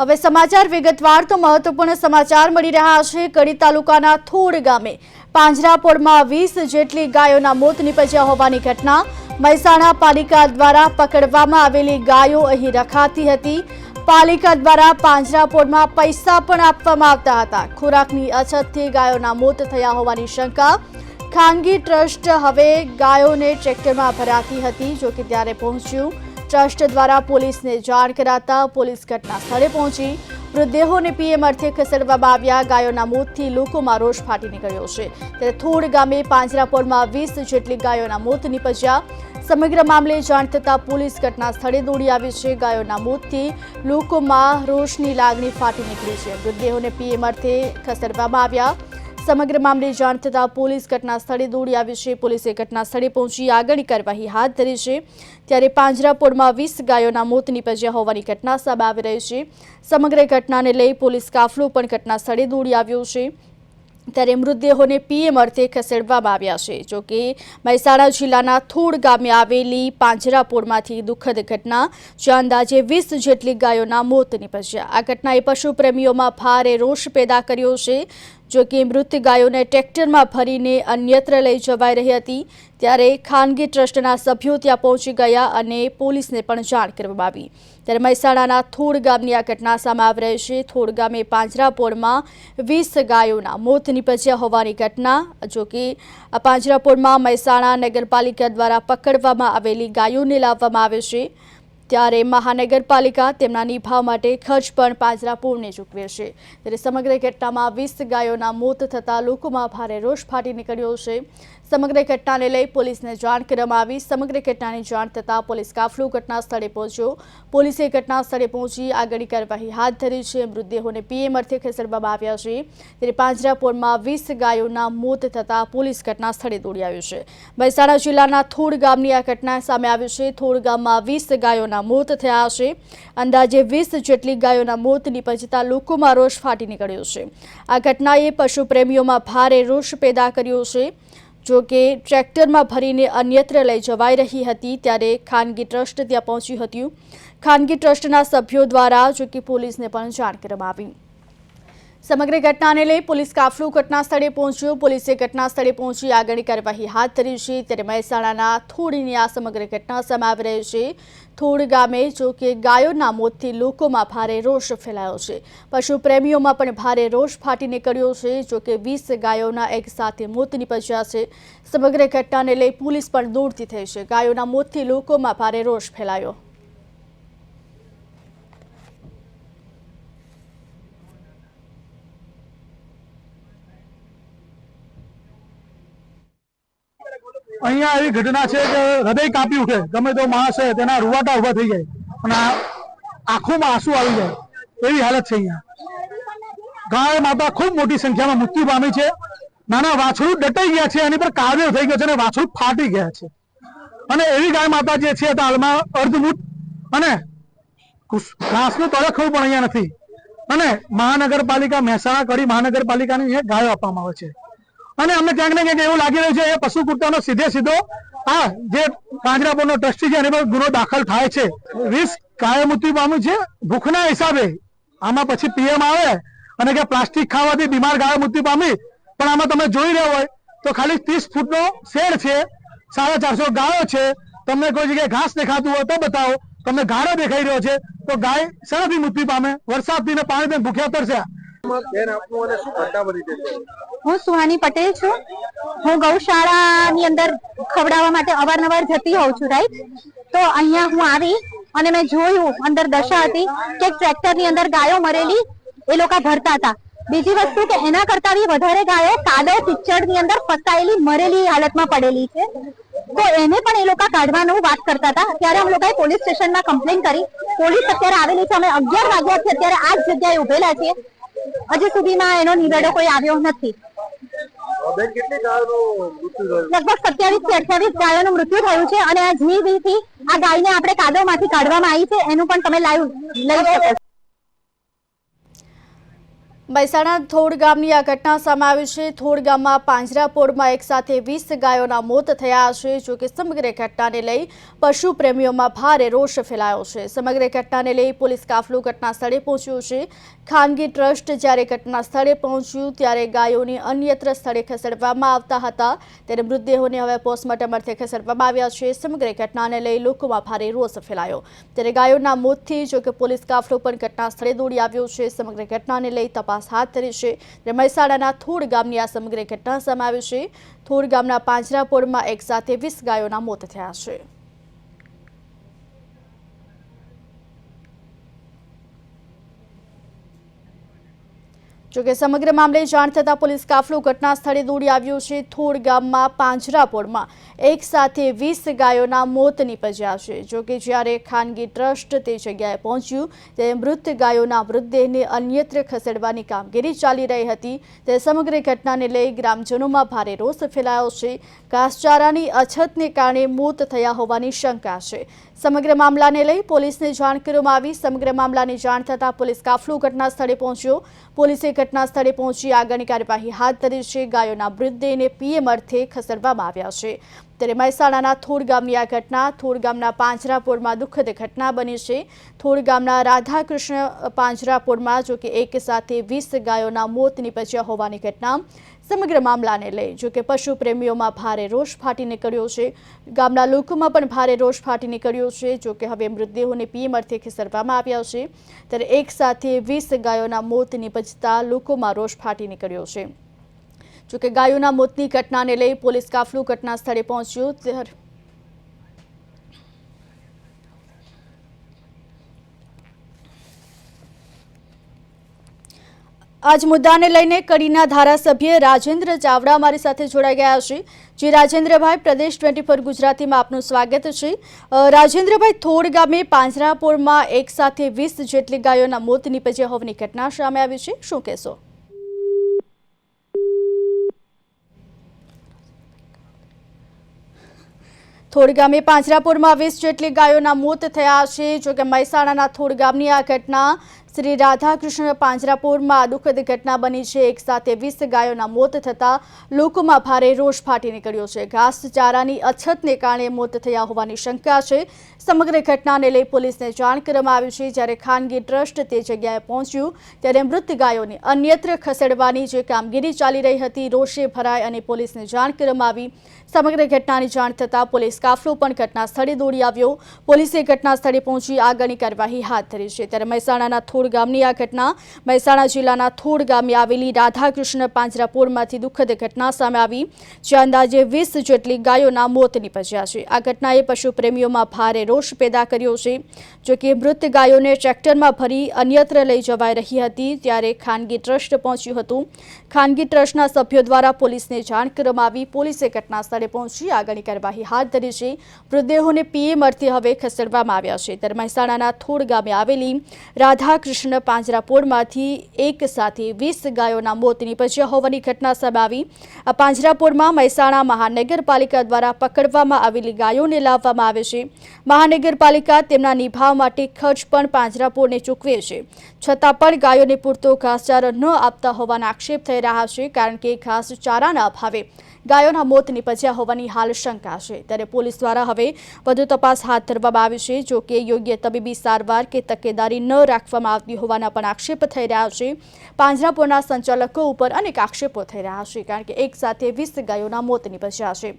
હવે સમાચાર વિગતવાર તો મહત્વપૂર્ણ સમાચાર મળી રહ્યા છે। કડી તાલુકાના થોડ ગામે પાંજરાપોળમાં 20 જેટલી ગાયોના મોત નીપજ્યા હોવાની ઘટના। મહેસાણા પાલિકા દ્વારા પકડવામાં આવેલી ગાયો અહીં રખાતી હતી। પાલિકા દ્વારા પાંજરાપોળમાં પૈસા પણ આપવામાં આવતા હતા। ખોરાકની અછતથી ગાયોના મોત થયા હોવાની શંકા। ખાનગી ટ્રસ્ટ હવે ગાયોને ટ્રેક્ટરમાં ભરાતી હતી, જો કે ત્યારે પહોંચ્યું। ટ્રસ્ટ દ્વારા પોલીસને જાણ કરાતા પોલીસ ઘટના સ્થળે પહોંચી મૃતદેહોને પીએમ અર્થે ખસેડવામાં આવ્યા। ગાયોના મોતથી લોકોમાં રોષ ફાટી નીકળ્યો છે, ત્યારે થોડ ગામે પાંજરાપોળમાં 20 જેટલી ગાયોના મોત નીપજ્યા। સમગ્ર મામલે જાણ થતાં પોલીસ ઘટના સ્થળે દોડી આવી છે। ગાયોના મોતથી લોકોમાં રોષની લાગણી ફાટી નીકળી છે। મૃતદેહોને પીએમ અર્થે ખસેડવામાં આવ્યા। સમગ્ર મામલે જાણ થતાં પોલીસ ઘટના સ્થળે દોડી આવી છે। પોલીસે ઘટના સ્થળે પહોંચી આગળની કાર્યવાહી હાથ ધરી છે। ત્યારે પાંજરાપોળમાં 20 ગાયોના મોત નીપજ્યા હોવાની ઘટના સામે આવી રહી છે। સમગ્ર ઘટનાને લઈ પોલીસ કાફલો પણ ઘટના સ્થળે દોડી આવ્યો છે। ત્યારે મૃતદેહોને પીએમ અર્થે ખસેડવામાં આવ્યા છે। જોકે મહેસાણા જિલ્લાના થોડ ગામે આવેલી પાંજરાપોળમાંથી દુઃખદ ઘટના, જ્યાં અંદાજે 20 જેટલી ગાયોના મોત નીપજ્યા। આ ઘટનાએ પશુ પ્રેમીઓમાં ભારે રોષ પેદા કર્યો છે। જો કે મૃત ગાયોને ટ્રેક્ટરમાં ભરીને અન્યત્ર લઈ જવાઈ રહી હતી, ત્યારે ખાનગી ટ્રસ્ટના સભ્યો ત્યાં પહોંચી ગયા અને પોલીસને પણ જાણ કરવામાં આવી। ત્યારે મહેસાણાના થોડ ગામની આ ઘટના સામે આવી રહી છે। થોડ ગામે પાંજરાપોળમાં 20 ગાયોના મોત નીપજ્યા હોવાની ઘટના। જો કે આ પાંજરાપોળમાં મહેસાણા નગરપાલિકા દ્વારા પકડવામાં આવેલી ગાયોને લાવવામાં આવે છે, ત્યારે મહાનગરપાલિકા તેમના નિભાવ માટે ખર્ચ પણ પાંજરાપોળને ચૂકવે છે। ત્યારે સમગ્ર ઘટનામાં 20 ગાયોના મોત થતાં લોકોમાં ભારે રોષ ફાટી નીકળ્યો છે। સમગ્ર ઘટનાને લઈ પોલીસને જાણ કરવામાં આવી। સમગ્ર ઘટનાની જાણ થતાં પોલીસ કાફલો ઘટના સ્થળે પહોંચ્યો। પોલીસે ઘટના સ્થળે પહોંચી આગળની કાર્યવાહી હાથ ધરી છે। મૃતદેહોને પીએમ અર્થે ખસેડવામાં આવ્યા છે। ત્યારે પાંજરાપોળમાં 20 ગાયોના મોત થતાં પોલીસ ઘટના સ્થળે દોડી આવ્યું છે। મહેસાણા જિલ્લાના થોડ ગામની આ ઘટના સામે આવી છે। થોડ ગામમાં 20 ગાયોના મોત થયા છે। અંદાજે 20 જેટલી ગાયોના મોત નીપજતા લોકોમાં રોષ ફાટી નીકળ્યો છે। આ ઘટનાએ પશુ પ્રેમીઓમાં ભારે રોષ પેદા કર્યો છે। જો કે ટ્રેક્ટરમાં ભરીને અન્યત્ર લઈ જવાઈ રહી હતી, ત્યારે ખાનગી ટ્રસ્ટ ત્યાં પહોંચ્યું હતું। ખાનગી ટ્રસ્ટના સભ્યો દ્વારા જો કે પોલીસને પણ જાણ કરવામાં આવી। સમગ્ર ઘટનાને લઈ પોલીસ કાફલો ઘટના સ્થળે પહોંચ્યો। પોલીસે ઘટના સ્થળે પહોંચી આગળની કાર્યવાહી હાથ ધરી છે। ત્યારે મહેસાણાના થોડની આ સમગ્ર ઘટના સામે આવી રહી છે। થોડ ગામે જો કે ગાયોના મોતથી લોકોમાં ભારે રોષ ફેલાયો છે। પશુ પ્રેમીઓમાં પણ ભારે રોષ ફાટી નીકળ્યો છે। જો કે 20 ગાયોના એક સાથે મોત નીપજ્યા છે। સમગ્ર ઘટનાને લઈ પોલીસ પણ દોડતી થઈ છે। ગાયોના મોતથી લોકોમાં ભારે રોષ ફેલાયો। અહીંયા એવી ઘટના છે કે હૃદય કાપી ઉઠે, ગમે તો માણસ છે તેના રૂવાટા ઉભા થઈ જાય અને આંખોમાં આંસુ આવી જાય એવી હાલત છે। અહીંયા ગાય માતા ખૂબ મોટી સંખ્યામાં મૃત્યુ પામી છે। નાના વાછડું દટાઈ ગયા છે, એની પર કાવ્યો થઈ ગયો છે અને વાછડું ફાટી ગયા છે। અને એવી ગાય માતા જે છે તે હાલમાં અર્ધમૂત અને ઘાસનું તળખવું પણ અહીંયા નથી। અને મહાનગરપાલિકા મહેસાણા કડી મહાનગરપાલિકાની ગાયો આપવામાં આવે છે। અને અમને ક્યાંક ને ક્યાંક એવું લાગી રહ્યું છે એ પશુ કુર્તાનો સીધો આ જે પાંજરાપોળનો ટ્રસ્ટી છે એની પર ગુનો દાખલ થાય છે। 20 ગાયો મૃત્યુ પામી છે ભૂખના હિસાબે। આમાં પછી પીએમ આવે અને કે પ્લાસ્ટિક ખાવાથી બીમાર ગાયો મૃત્યુ પામી, પણ આમાં તમે જોઈ રહ્યા હોય તો ખાલી 30 ફૂટનો શેડ છે, 450 ગાયો છે। તમને કોઈ જગ્યાએ ઘાસ દેખાતું હોય તો બતાવો, તમને ગાળો દેખાઈ રહ્યો છે તો ગાય શેનાથી મૃત્યુ પામે? વરસાદથી ને પાણીથી ભૂખ્યા તરસ્યા। હું સુહાની પટેલ છું। હું ગૌશાળાની અંદર ખવડાવવા માટે અવારનવાર જતી હોઉં છું, રાઈટ। તો અહીંયા હું આવી અને મેં જોયું અંદર દશા હતી કે ટ્રેક્ટરની અંદર ગાયો મરેલી એ લોકો ભરતા હતા। બીજી વસ્તુ કે એના કરતા બી વધારે ગાયો કાદવ કિચડની અંદર ફસાયેલી મરેલી હાલતમાં પડેલી છે। તો એને પણ એ લોકો કાઢવાનું વાત કરતા હતા। ત્યારે અમે લોકોએ પોલીસ સ્ટેશનમાં કમ્પ્લેન કરી। પોલીસ અત્યારે આવેલી છે। અમે 11 વાગ્યાથી અત્યારે આ જ જગ્યાએ ઉભેલા છીએ। હજી સુધીમાં એનો નિવેડો કોઈ આવ્યો નથી। લગભગ 27 થી 28 ગાયોનું મૃત્યુ થયું છે। અને આ જીવીથી આ ગાયને આપણે કાદવમાંથી કાઢવામાં આવી છે, એનું પણ તમે લાઈવ લઈ શકો છો। મહેસાણા થોડ ગામની આ ઘટના સામે આવી છે। થોડ ગામમાં પાંજરાપોળમાં એક સાથે 20 ગાયોના મોત થયા છે। જો કે સમગ્ર ઘટનાને લઈ પશુ પ્રેમીઓમાં ભારે રોષ ફેલાયો છે। સમગ્ર ઘટનાને લઈ પોલીસ કાફલો ઘટના સ્થળે પહોંચ્યો છે। ખાનગી ટ્રસ્ટ જ્યારે ઘટના સ્થળે પહોંચ્યું ત્યારે ગાયોને અન્યત્ર સ્થળે ખસેડવામાં આવતા હતા, ત્યારે મૃતદેહોને હવે પોસ્ટમોર્ટમ અર્થે ખસેડવામાં આવ્યા છે। સમગ્ર ઘટનાને લઈ લોકોમાં ભારે રોષ ફેલાયો, ત્યારે ગાયોના મોતથી જો કે પોલીસ કાફલો પણ ઘટના સ્થળે દોડી આવ્યો છે। સમગ્ર ઘટનાને લઈ તપાસ હાથ ધરી છે। મહેસાણાના થોડ ગામની આ સમગ્ર ઘટના સામે આવી છે। થોડ ગામના પાંજરાપોળમાં એક સાથે 20 ગાયોના મોત થયા છે। જોકે સમગ્ર મામલે જાણ થતાં પોલીસ કાફલો ઘટના સ્થળે દોડી આવ્યો છે। થોડ ગામમાં પાંજરાપોળમાં એક સાથે 20 ગાયોના મોત નીપજ્યા છે। જોકે જ્યારે ખાનગી ટ્રસ્ટ તે જગ્યાએ પહોંચ્યું ત્યારે મૃત ગાયોના મૃતદેહને અન્યત્ર ખસેડવાની કામગીરી ચાલી રહી હતી, તે સમગ્ર ઘટનાને લઈ ગ્રામજનોમાં ભારે રોષ ફેલાયો છે। ઘાસચારાની અછતને કારણે મોત થયા હોવાની શંકા છે। સમગ્ર મામલાને લઈ પોલીસને જાણ કરવામાં આવી। સમગ્ર મામલાની જાણ થતાં પોલીસ કાફલો ઘટના સ્થળે પહોંચ્યો। પોલીસે ઘટના સ્થળે પહોંચી આગળની કાર્યવાહી હાથ ધરી છે। ગાયોના મૃતદેહને પીએમ અર્થે ખસેડવામાં આવ્યા છે। ત્યારે મહેસાણાના થોડ ગામની આ ઘટના થોડ ગામના પાંજરાપોળમાં દુઃખદ ઘટના બની છે। થોડ ગામના રાધાકૃષ્ણ પાંજરાપોળમાં જો કે એક સાથે 20 ગાયોના મોત નીપજ્યા હોવાની ઘટના સમગ્ર મામલાને લઈ જો કે પશુ પ્રેમીઓમાં ભારે રોષ ફાટી નીકળ્યો છે। ગામના લોકોમાં પણ ભારે રોષ ફાટી નીકળ્યો છે। જો કે હવે મૃતદેહોને પીએમ અર્થે ખસેડવામાં આવ્યા છે, ત્યારે એક સાથે 20 ગાયોના મોત નીપજતા લોકોમાં રોષ ફાટી નીકળ્યો છે। જો કે ગાયોના મોતની ઘટનાને લઈ પોલીસ કાફલો ઘટના સ્થળે પહોંચ્યો ત્યારે આજ મુદ્દાને લઈને કડીના ધારાસભ્ય રાજેન્દ્ર ચાવડા અમારી સાથે જોડાઈ ગયા છે। જે રાજેન્દ્રભાઈ, પ્રદેશ 24 ગુજરાતીમાં આપનું સ્વાગત છે। રાજેન્દ્રભાઈ, થોડ ગામે પાંજરાપોળમાં એક સાથે 20 જેટલી ગાયોના મોત નીપજ્યા હોવાની ઘટના સામે આવી છે, શું કહેશો? થોડ ગામે પાંજરાપોળમાં 20 જેટલી ગાયોના મોત થયા છે। જો કે મહેસાણાના થોડ ગામની આ ઘટના શ્રી રાધાકૃષ્ણ પાંજરાપોળમાં દુઃખદ ઘટના બની છે। એક સાથે 20 ગાયોના મોત થતાં લોકોમાં ભારે રોષ ફાટી નીકળ્યો છે। ઘાસચારાની અછતને કારણે મોત થયા હોવાની શંકા છે। સમગ્ર ઘટનાને લઈ પોલીસને જાણ કરવામાં આવી છે। જ્યારે ખાનગી ટ્રસ્ટ તે જગ્યાએ પહોંચ્યું ત્યારે મૃત ગાયોને અન્યત્ર ખસેડવાની જે કામગીરી ચાલી રહી હતી, રોષે ભરાઈ અને પોલીસને જાણ કરવામાં આવી। સમગ્ર ઘટનાની જાણ થતાં પોલીસ કાફલો પણ ઘટના સ્થળે દોડી આવ્યો। પોલીસે ઘટના સ્થળે પહોંચી આગળની કાર્યવાહી હાથ ધરી છે। ત્યારે મહેસાણાના થોડ ગામની આ ઘટના મહેસાણા જિલ્લાના થોડ ગામે આવેલી રાધાકૃષ્ણ પાંજરાપોળમાંથી દુઃખદ ઘટના સામે આવી, જ્યાં અંદાજે 20 જેટલી ગાયોના મોત નીપજ્યા છે। આ ઘટનાએ પશુ પ્રેમીઓમાં ભારે રોષ પેદા કર્યો છે। જો કે મૃત ગાયોને ટ્રેક્ટરમાં ભરી અન્યત્ર લઈ જવાઈ રહી હતી ત્યારે ખાનગી ટ્રસ્ટ પહોંચ્યું હતું। ખાનગી ટ્રસ્ટના સભ્યો દ્વારા પોલીસને જાણ કરવામાં આવી। પોલીસે ઘટના સ્થળે પહોંચી આગળની કાર્યવાહી હાથ ધરી છે। મૃતદેહોને પીએમ અર્થે હવે ખસેડવામાં આવ્યા છે। ત્યારે મહેસાણાના થોડ ગામે આવેલી રાધાકૃષ્ણ પાંજરાપોળમાંથી એક સાથે 20 ગાયોના મોત નીપજ્યા હોવાની ઘટના સામે આવી। આ પાંજરાપોળમાં મહેસાણા મહાનગરપાલિકા દ્વારા પકડવામાં આવેલી ગાયોને લાવવામાં આવે છે। મહાનગરપાલિકા તેમના નિભાવ માટે ખર્ચ પણ પાંજરાપોળને ચૂકવે છે, છતાં પણ ગાયોને પૂરતો ઘાસચારો ન આપતા હોવાના આક્ષેપ થઈ રહ્યા છે, કારણ કે ઘાસચારાના અભાવે ગાયોના મોત નીપજ્યા હોવાની હાલ શંકા છે। ત્યારે પોલીસ દ્વારા હવે વધુ તપાસ હાથ ધરવામાં આવી છે। જો કે યોગ્ય તબીબી સારવાર કે તકેદારી ન રાખવામાં આવતી હોવાના પણ આક્ષેપ થઈ રહ્યા છે। પાંજરાપોળના સંચાલકો ઉપર અનેક આક્ષેપો થઈ રહ્યા છે, કારણ કે એક સાથે 20 ગાયોના મોત નીપજ્યા છે।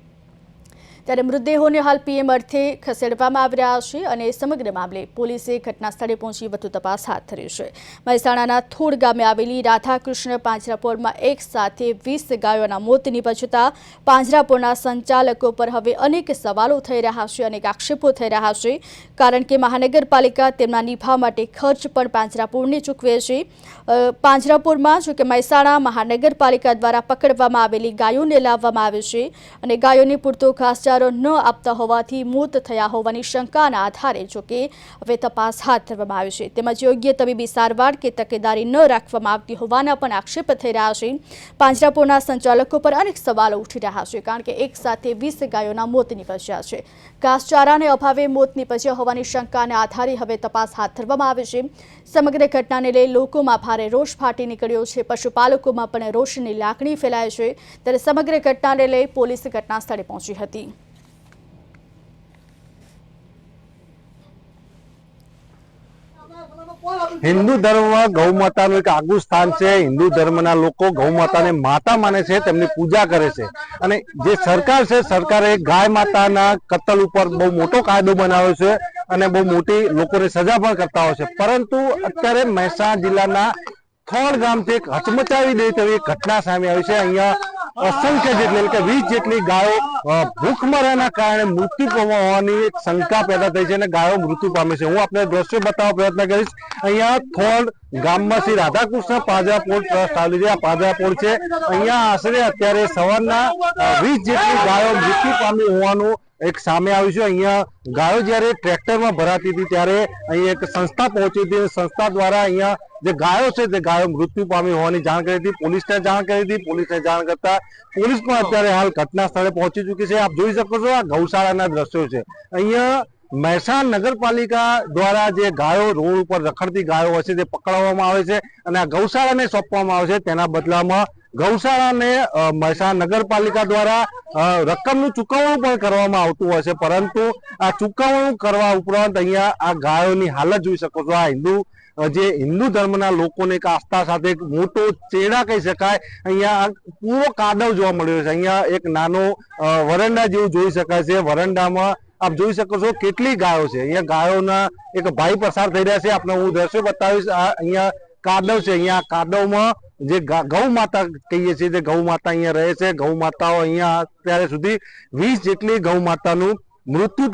ત્યારે મૃતદેહોને હાલ પીએમ અર્થે ખસેડવામાં આવી રહ્યા છે અને સમગ્ર મામલે પોલીસે ઘટના સ્થળે પહોંચી વધુ તપાસ હાથ ધરી છે। મહેસાણાના થોડ ગામે આવેલી રાધાકૃષ્ણ પાંજરાપોળમાં એક સાથે 20 ગાયોના મોત નીપજતા પાંજરાપોળના સંચાલકો પર હવે અનેક સવાલો થઈ રહ્યા છે, અનેક આક્ષેપો થઈ રહ્યા છે, કારણ કે મહાનગરપાલિકા તેમના નિભાવ માટે ખર્ચ પણ પાંજરાપોળને ચૂકવે છે। પાંજરાપોળમાં જો કે મહેસાણા મહાનગરપાલિકા દ્વારા પકડવામાં આવેલી ગાયોને લાવવામાં આવે છે અને ગાયોને પૂરતો ઘાસચારો ઘાસચારો ન આપતા હોવાથી મોત થયા હોવાની શંકાના આધારે જોકે હવે તપાસ હાથ ધરવામાં આવી છે તેમજ યોગ્ય તબીબી સારવાર કે તકેદારી ન રાખવામાં આવતી હોવાના પણ આક્ષેપ થઈ રહ્યા છે। પાંજરાપોળના સંચાલકો પર અનેક સવાલો ઉઠી રહ્યા છે કારણ કે એક સાથે 20 ગાયોના મોત નિપજ્યા છે। ઘાસચારાને અભાવે મોત નિપજ્યા હોવાની શંકાના આધારે હવે તપાસ હાથ ધરવામાં આવી છે। સમગ્ર ઘટનાને લઈ લોકોમાં ભારે રોષ ફાટી નીકળ્યો છે। પશુપાલકોમાં પણ રોષની લાગણી ફેલાય છે ત્યારે સમગ્ર ઘટનાને લઈ પોલીસ ઘટના સ્થળે પહોંચી હતી। हिंदू धर्म में गौ माता एक आगू स्थान है। हिंदू धर्म ना लोग गौ माता ने माता माने छे, तेमनी पूजा करे छे। अने जे सरकार छे, सरकारे गाय माता ना कत्ल पर बहु मोटो कायदो बनाव्यो छे अने बहु मोटी लोकोने सजा पण करता होय छे। परंतु अत्यारे महेसाणा जिल्लाना थोड़ गाम थी एक हचमचावी दे तेवी घटना सामे आवी छे। अहींया असंख्य जेटली के 20 जेटली गायो भूखमराना कारणे मृत्यु पामવાની એક શંકા પેદા થઈ છે અને ગાયો મૃત્યુ પામી છે। હું આપને દ્રશ્ય બતાવવા પ્રયત્ન કરીશ। અહીંયા થોડ ગામમાં શ્રી રાધાકૃષ્ણ પાંજરાપોળ ટ્રસ્ટ આવેલું છે। આ પાંજરાપોળ છે, અહીંયા આશરે અત્યારે સવારના 20 જેટલી ગાયો મૃત્યુ પામી હોવાનું एक सामे आव्યું છે। અહીંયા ગાયો જ્યારે ટ્રેક્ટરમાં ભરાતી હતી ત્યારે અહીં એક સંસ્થા પહોંચી હતી। સંસ્થા દ્વારા અહીંયા જે ગાયો છે તે ગાયો મૃત્યુ પામી હોવાની જાણ કરી હતી। પોલીસને જાણ કરી હતી। પોલીસને જાણ કરતા પોલીસ પણ અત્યારે હાલ ઘટના સ્થળે પહોંચી ચૂકી છે। આપ જોઈ શકો છો આ ગૌશાળાના દ્રશ્યો છે। અહીંયા મહેસાણા નગરપાલિકા દ્વારા જે ગાયો રોડ ઉપર રખડતી ગાયો હોય છે તે પકડવામાં આવે છે અને આ ગૌશાળાને સોંપવામાં આવે છે। તેના બદલામાં ગૌશાળાને મહેસાણા નગરપાલિકા દ્વારા રકમનું ચૂકવણું પણ કરવામાં આવતું હોય છે। પરંતુ આ ચૂકવણું કરવા ઉપરાંત અહીંયા આ ગાયોની હાલત જોઈ શકો છો। આ हिंदू धर्मना लोकोने एक आस्था साथे एक मोटो चेड़ा कही शकाय। अहींया पूरो कादव जोवा मळ्यो छे। अहींया एक नानो वरंडा जेवुं जोई शकाय छे। वरंडामां आप जोई शको छो केटली गायो छे। अहींया गायोना एक भाई पसार थई रह्या छे। आपने हुं दृश्य बतावीश। अहींया कादव छे। अहींया कादवमां जे गौ माता कहीए छीए ते गौ माता अहींया रहे छे। गौ माताओ अहींया અત્યારે સુધી 20 જેટલી गौ माताનું મૃત્યુ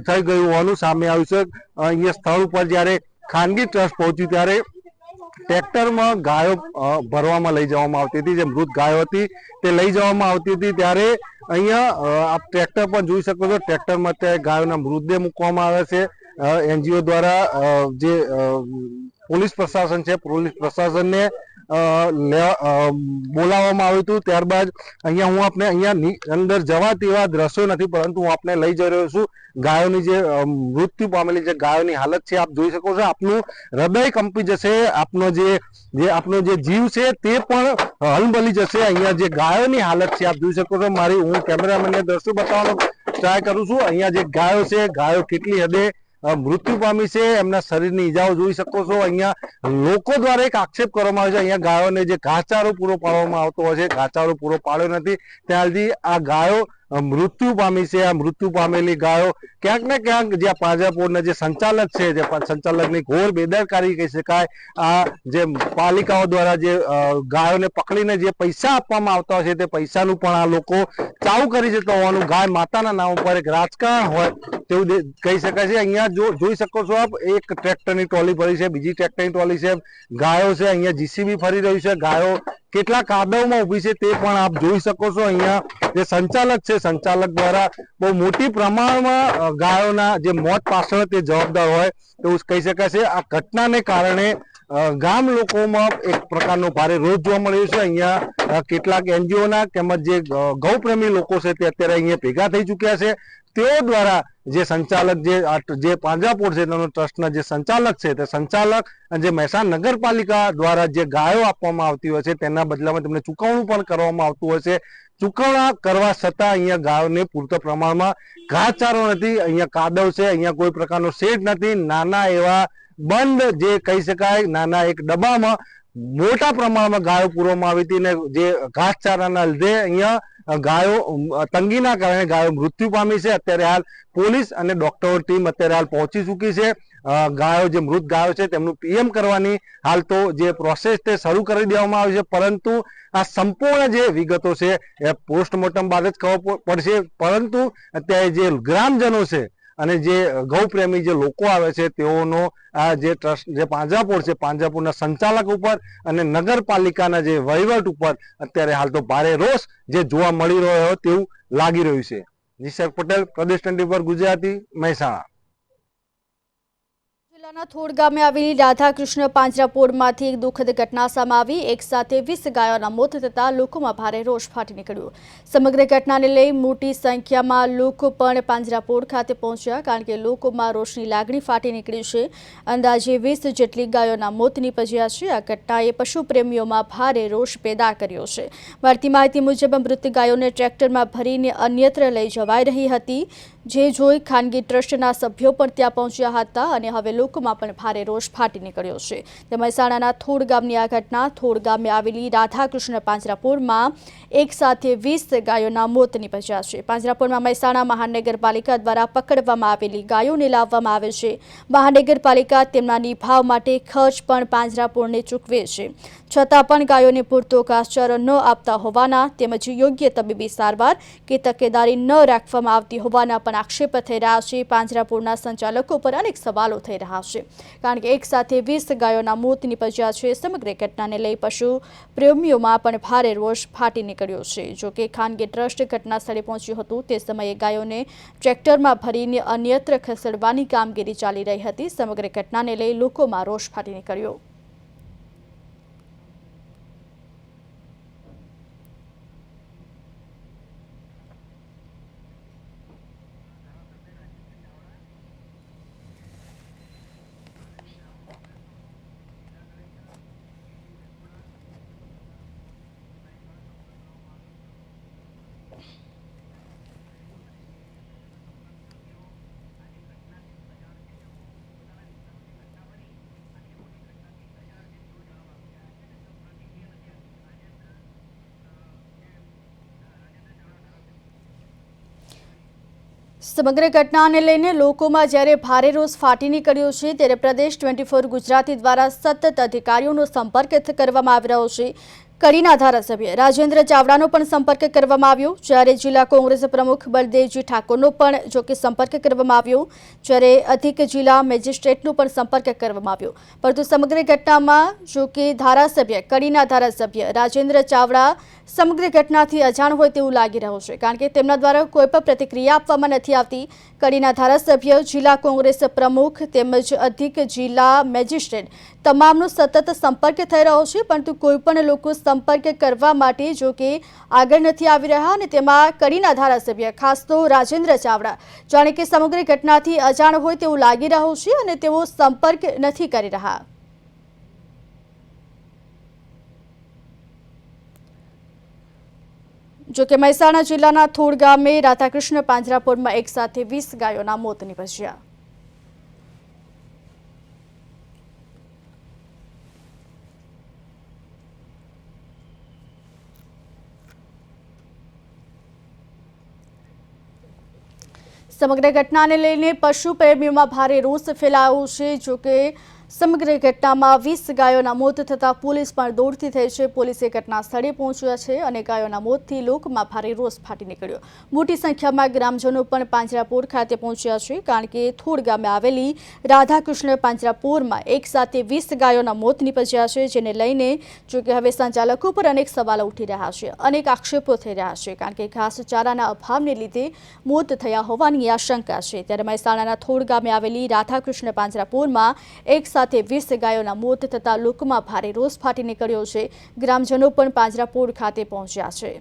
થઈ ગયું હોવાનું સામે આવ્યું છે। અહીંયા સ્થળ ઉપર જ્યારે ખાનગી ટ્રસ્ટ પહોંચ્યું ત્યારે ટ્રેક્ટરમાં ગાયો ભરવામાં લઈ જવામાં આવતી હતી। જે મૃત ગાયો હતી તે લઈ જવામાં આવતી હતી ત્યારે અહીંયા આપ ટ્રેક્ટર પર જોઈ શકો છો। ટ્રેક્ટરમાં અત્યારે ગાયોના મૃતદેહ મૂકવામાં આવે છે। એનજીઓ દ્વારા જે પોલીસ પ્રશાસન છે, પોલીસ પ્રશાસનને બોલાવવામાં આવ્યું હતું। ત્યારબાદ અહીંયા હું આપને અહીંયા અંદર જવા તેવા દ્રશ્યો નથી, પરંતુ હું આપને લઈ જઈ રહ્યો છું। ગાયોની જે મૃત્યુ પામેલી જે ગાયોની હાલત છે આપ જોઈ શકો છો। આપનું હૃદય કંપી જશે। આપનો જે જીવ છે તે પણ હલબલી જશે। અહીંયા જે ગાયોની હાલત છે આપ જોઈ શકો છો। મારી હું કેમેરામેનને દ્રશ્યો બતાવવાનો ટ્રાય કરું છું। અહીંયા જે ગાયો છે, ગાયો કેટલી હદે મૃત્યુ પામી છે, એમના શરીરની ઈજાઓ જોઈ શકો છો। અહીંયા લોકો દ્વારા એક આક્ષેપ કરવામાં આવે છે, અહીંયા ગાયોને જે ઘાસચારો પૂરો પાડવામાં આવતો હોય છે, ઘાસચારો પૂરો પાડ્યો નથી, ત્યારથી આ ગાયો મૃત્યુ પામી છે। આ મૃત્યુ પામેલી ગાયો ક્યાંક ને ક્યાંક જે પાંજરાપોળના જે સંચાલક છે, જે સંચાલકની ઘોર બેદરકારી કહી શકાય। આ જે પાલિકાઓ દ્વારા જે ગાયોને પકડીને જે પૈસા આપવામાં આવતા હોય છે તે પૈસાનું પણ આ લોકો ચાઉ કરી જતા હોવાનું ગાય માતાના નામ ઉપર એક રાજકારણ હોય તેવું કહી શકાય છે। અહીંયા જોઈ શકો છો આપ એક ટ્રેક્ટરની ટ્રોલી ભરી છે, બીજી ટ્રેક્ટરની ટ્રોલી છે, ગાયો છે, અહીંયા જીસીબી ફરી રહ્યું છે। ગાયો કેટલા કાદવમાં ઊભી છે તે પણ આપ જોઈ શકો છો। અહીંયા જે સંચાલક છે, સંચાલક દ્વારા બહુ મોટી પ્રમાણમાં ગાયોના જે મોત પાછળ તે જવાબદાર હોય એવું કહી શકાય છે। આ ઘટનાને કારણે ગામ લોકોમાં એક પ્રકારનો ભારે રોષ જોવા મળ્યો છે। અહીંયા કેટલાક એનજીઓના તેમજ જે ગૌપ્રેમી લોકો છે તે અત્યારે અહીંયા ભેગા થઈ ચૂક્યા છે। તેઓ દ્વારા જે સંચાલક જે પાંજરાપોળ છે તેનો ટ્રસ્ટના જે સંચાલક છે તે સંચાલક અને જે મહેસાણા નગરપાલિકા દ્વારા જે ગાયો આપવામાં આવતી હોય છે તેના બદલામાં તેમને ચૂકવણું પણ કરવામાં આવતું હોય છે। ચૂકવણા કરવા છતાં અહીંયા ગાયોને પૂરતા પ્રમાણમાં ઘાસચારો નથી, અહીંયા કાદવ છે, અહીંયા કોઈ પ્રકારનો શેડ નથી। નાના એવા બંધ જે કહી શકાય, નાના એક ડબ્બામાં મોટા પ્રમાણમાં ગાયો પૂરવામાં આવી હતી અને જે ઘાસચારાના લીધે અહીંયા ગાયો તંગીના કારણે ગાયો મૃત્યુ પામી છે। અત્યારે હાલ પોલીસ અને ડોક્ટરો ટીમ અત્યારે હાલ પહોંચી ચૂકી છે। ગાયો જે મૃત ગાયો છે તેમનું પીએમ કરવાની હાલ તો જે પ્રોસેસ તે શરૂ કરી દેવામાં આવી છે, પરંતુ આ સંપૂર્ણ જે વિગતો છે એ પોસ્ટમોર્ટમ બાદ જ ખબર પડશે। પરંતુ અત્યારે જે ગ્રામજનો છે અને જે ગૌપ્રેમી જે લોકો આવે છે તેઓનો આ જે ટ્રસ્ટ જે પાંજરાપોળ છે, પાંજરાપોળના સંચાલક ઉપર અને નગરપાલિકાના જે વહીવટ ઉપર અત્યારે હાલ તો ભારે રોષ જે જોવા મળી રહ્યો તેવું લાગી રહ્યું છે। નિશક પટેલ, પ્રદેશ 24 ગુજરાતી, મહેસાણા। જિલ્લાના થોડ ગામે આવેલી રાધાકૃષ્ણ પાંજરાપોળમાંથી એક દુઃખદ ઘટના સામે આવી। એક સાથે 20 ગાયોના મોત થતા લોકોમાં ભારે રોષ ફાટી નીકળ્યો। સમગ્ર ઘટનાને લઈ મોટી સંખ્યામાં લોકો પણ પાંજરાપોળ ખાતે પહોંચ્યા, કારણ કે લોકોમાં રોષની લાગણી ફાટી નીકળી છે। અંદાજે 20 જેટલી ગાયોના મોત નીપજ્યા છે। આ ઘટનાએ પશુ પ્રેમીઓમાં ભારે રોષ પેદા કર્યો છે। મળતી માહિતી મુજબ મૃત ગાયોને ટ્રેક્ટરમાં ભરીને અન્યત્ર લઈ જવાઈ રહી હતી, જે જોઈ ખાનગી ટ્રસ્ટના સભ્યો પણ ત્યાં પહોંચ્યા હતા અને હવે લોકોમાં પણ ભારે રોષ ફાટી નીકળ્યો છે। મહેસાણાના થોડ ગામની આ ઘટના થોડ ગામે આવેલી રાધાકૃષ્ણ પાંજરાપોળમાં એક સાથે 20 ગાયોના મોત નીપજ્યા છે। પાંજરાપોળમાં મહેસાણા મહાનગરપાલિકા દ્વારા પકડવામાં આવેલી ગાયોને લાવવામાં આવે છે। મહાનગરપાલિકા તેમના નિભાવ માટે ખર્ચ પણ પાંજરાપોળને ચૂકવે છે, છતાં પણ ગાયોને પૂરતો ઘાસચારો ન આપતા હોવાના તેમજ યોગ્ય તબીબી સારવાર કે તકેદારી ન રાખવામાં આવતી હોવાના પણ આક્ષેપ થઈ રહ્યા છે। પાંજરાપોળના સંચાલકો પર અનેક સવાલો થઈ રહ્યા છે, કારણ કે એક સાથે 20 ગાયોના મોત નીપજ્યા છે। સમગ્ર ઘટનાને લઈ પશુ પ્રેમીઓમાં પણ ભારે રોષ ફાટી નીકળ્યો છે। જોકે ખાનગી ટ્રસ્ટ ઘટના સ્થળે પહોંચ્યું હતું, તે સમયે ગાયોને ટ્રેક્ટરમાં ભરીને અન્યત્ર ખસેડવાની કામગીરી ચાલી રહી હતી। સમગ્ર ઘટનાને લઈ લોકોમાં રોષ ફાટી નીકળ્યો। સમગ્ર ઘટનાને લઈને લોકોમાં જ્યારે ભારે રોષ ફાટી નીકળ્યો છે, ત્યારે પ્રદેશ 24 ગુજરાતી દ્વારા સતત અધિકારીઓનો સંપર્ક કરવામાં આવી રહ્યો છે। કડીના ધારાસભ્ય રાજેન્દ્ર ચાવડાનો પણ સંપર્ક કરવામાં આવ્યો, જ્યારે જિલ્લા કોંગ્રેસ પ્રમુખ બલદેવજી ઠાકોરનો પણ જોકે સંપર્ક કરવામાં આવ્યો, જ્યારે અધિક જિલ્લા મેજિસ્ટ્રેટનો પણ સંપર્ક કરવામાં આવ્યો, પરંતુ સમગ્ર ઘટનામાં જોકે કડીના ધારાસભ્ય રાજેન્દ્ર ચાવડા સમગ્ર ઘટનાથી અજાણ હોય તેવું લાગી રહ્યું છે, કારણ કે તેમના દ્વારા કોઈ પણ પ્રતિક્રિયા આપવામાં નથી આવતી। કડીના ધારાસભ્ય, જિલ્લા કોંગ્રેસ પ્રમુખ તેમજ અધિક જિલ્લા મેજિસ્ટ્રેટ તમામનો સતત સંપર્ક થઈ રહ્યો છે, પરંતુ કોઈ પણ લોકો સંપર્ક કરવા માટે જોકે આગળ નથી આવી રહ્યા અને તેમાં કડીના ધારાસભ્ય ખાસ તો રાજેન્દ્ર ચાવડા જાણે કે સમગ્ર ઘટનાથી અજાણ હોય તેવું લાગી રહ્યું છે અને તેઓ સંપર્ક નથી કરી રહ્યા। જોકે મહેસાણા જિલ્લાના થોડ ગામે રાધાકૃષ્ણ પાંજરાપોળમાં એક સાથે 20 ગાયોના મોત નીપજ્યા। સમગ્ર ઘટનાને લઈને પશુ પ્રેમીઓમાં ભારે રોષ ફેલાયો છે। જોકે સમગ્ર ઘટનામાં 20 ગાયોના મોત થતાં પોલીસ પણ દોડતી થઈ છે। પોલીસે ઘટના સ્થળે પહોંચ્યા છે અને ગાયોના મોતથી લોકોમાં ભારે રોષ ફાટી નીકળ્યો। મોટી સંખ્યામાં ગ્રામજનો પણ પાંજરાપોળ ખાતે પહોંચ્યા છે, કારણ કે થોડ ગામે આવેલી રાધાકૃષ્ણ પાંજરાપોળમાં એક સાથે 20 ગાયોના મોત નીપજ્યા છે, જેને લઈને જોકે હવે સંચાલકો પર અનેક સવાલો ઉઠી રહ્યા છે, અનેક આક્ષેપો થઈ રહ્યા છે, કારણ કે ઘાસચારાના અભાવને લીધે મોત થયા હોવાની આશંકા છે। ત્યારે મહેસાણાના થોડ ગામે આવેલી રાધાકૃષ્ણ પાંજરાપોળમાં એક સાથે 20 ગાયોના મોત થતા લોકોમાં ભારે રોષ ફાટી નીકળ્યો છે। ગ્રામજનો પણ પાંજરાપોળ ખાતે પહોંચ્યા છે।